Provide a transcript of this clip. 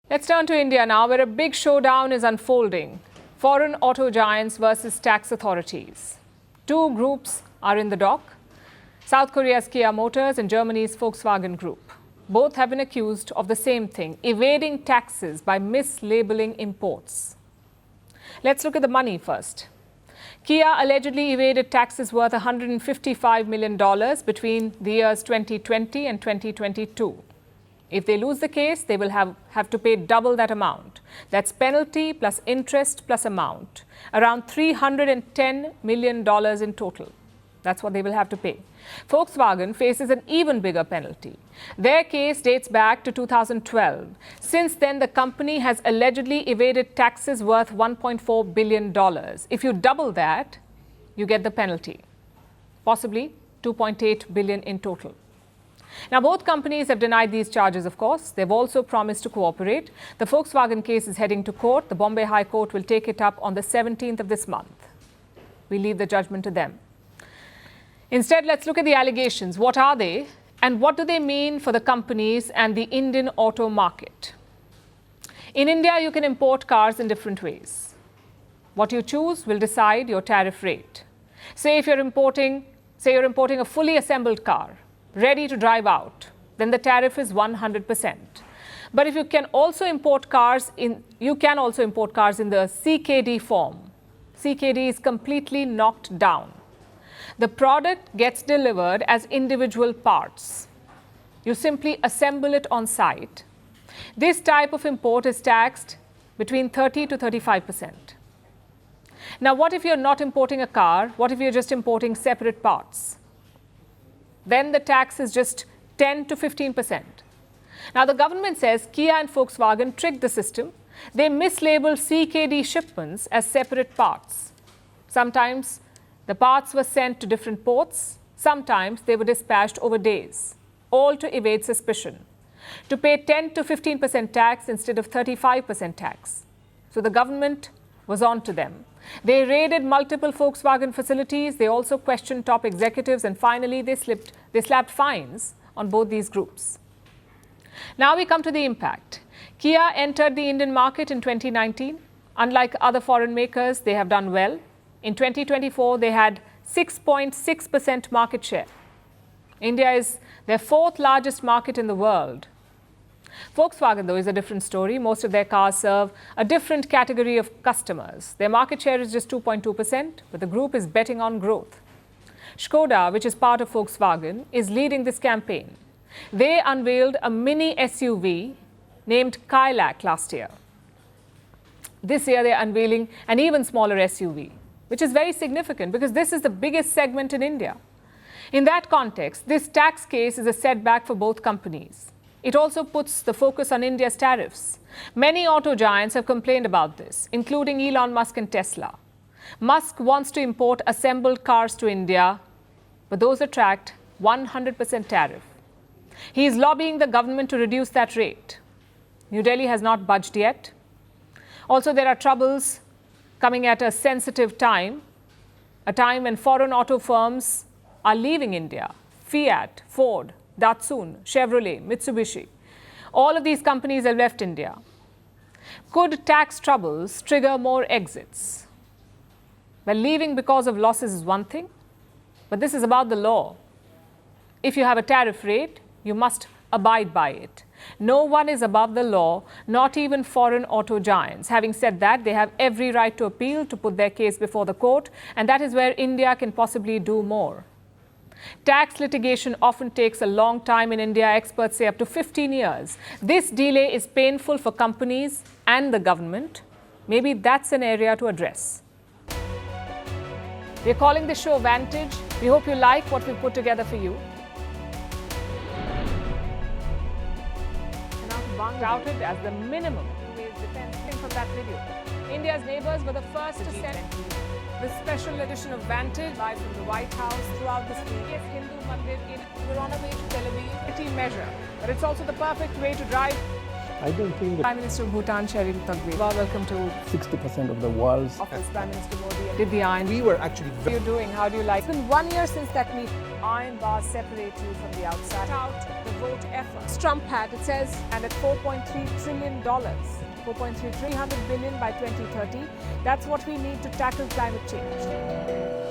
Let's turn to India now, where a big showdown is unfolding. Foreign auto giants versus tax authorities. Two groups are in the dock. South Korea's Kia Motors and Germany's Volkswagen Group. Both have been accused of the same thing, evading taxes by mislabeling imports. Let's look at the money first. Kia allegedly evaded taxes worth $155 million between the years 2020 and 2022. If they lose the case, they will have to pay double that amount. That's penalty plus interest plus amount, around $310 million in total. That's what they will have to pay. Volkswagen faces an even bigger penalty. Their case dates back to 2012. Since then, the company has allegedly evaded taxes worth $1.4 billion. If you double that, you get the penalty, possibly $2.8 billion in total. Now, both companies have denied these charges, of course. They've also promised to cooperate. The Volkswagen case is heading to court. The Bombay High Court will take it up on the 17th of this month. We leave the judgment to them. Instead, let's look at the allegations. What are they, and what do they mean for the companies and the Indian auto market? In India, you can import cars in different ways. What you choose will decide your tariff rate. Say you're importing a fully assembled car, ready to drive out, then the tariff is 100%. But if you can also import cars in the CKD form. CKD is completely knocked down. The product gets delivered as individual parts. You simply assemble it on site. This type of import is taxed between 30 to 35%. Now, what if you're not importing a car? What if you're just importing separate parts? Then the tax is just 10 to 15%. Now, the government says Kia and Volkswagen tricked the system. They mislabeled CKD shipments as separate parts. Sometimes the parts were sent to different ports. Sometimes they were dispatched over days, all to evade suspicion, to pay 10 to 15% tax instead of 35% tax. So the government was on to them. They raided multiple Volkswagen facilities. They also questioned top executives, and finally they slapped fines on both these groups. Now we come to the impact. Kia entered the Indian market in 2019. Unlike other foreign makers, they have done well. In 2024, they had 6.6% market share. India is their fourth largest market in the world. Volkswagen, though, is a different story. Most of their cars serve a different category of customers. Their market share is just 2.2%, but the group is betting on growth. Škoda, which is part of Volkswagen, is leading this campaign. They unveiled a mini SUV named Kailak last year. This year, they're unveiling an even smaller SUV, which is very significant because this is the biggest segment in India. In that context, this tax case is a setback for both companies. It also puts the focus on India's tariffs. Many auto giants have complained about this, including Elon Musk and Tesla. Musk wants to import assembled cars to India, but those attract 100% tariff. He is lobbying the government to reduce that rate. New Delhi has not budged yet. Also, there are troubles coming at a sensitive time, a time when foreign auto firms are leaving India. Fiat, Ford, Datsun, Chevrolet, Mitsubishi. All of these companies have left India. Could tax troubles trigger more exits? Well, leaving because of losses is one thing, but this is about the law. If you have a tariff rate, you must abide by it. No one is above the law, not even foreign auto giants. Having said that, they have every right to appeal, to put their case before the court, and that is where India can possibly do more. Tax litigation often takes a long time in India. Experts say up to 15 years. This delay is painful for companies and the government. Maybe that's an area to address. We're calling the show Vantage. We hope you like what we put together for you. Touted as the minimum defense from that video. India's neighbors were the first to send the special edition of Vantage live from the White House throughout this week. Hindu Mandir we're on our way to Tel Aviv. Measure, but it's also the perfect way to drive I don't think that Prime Minister of Bhutan, Sherin Tagwe. Welcome to 60% of the world's office. Prime Minister Modi did the iron. We were actually How are you doing? How do you like? It's been 1 year since that meeting. Iron bars separate you from the outside. Out the vote effort. Trump had, it says, and at $4.3 trillion. 4.3 300 billion by 2030. That's what we need to tackle climate change.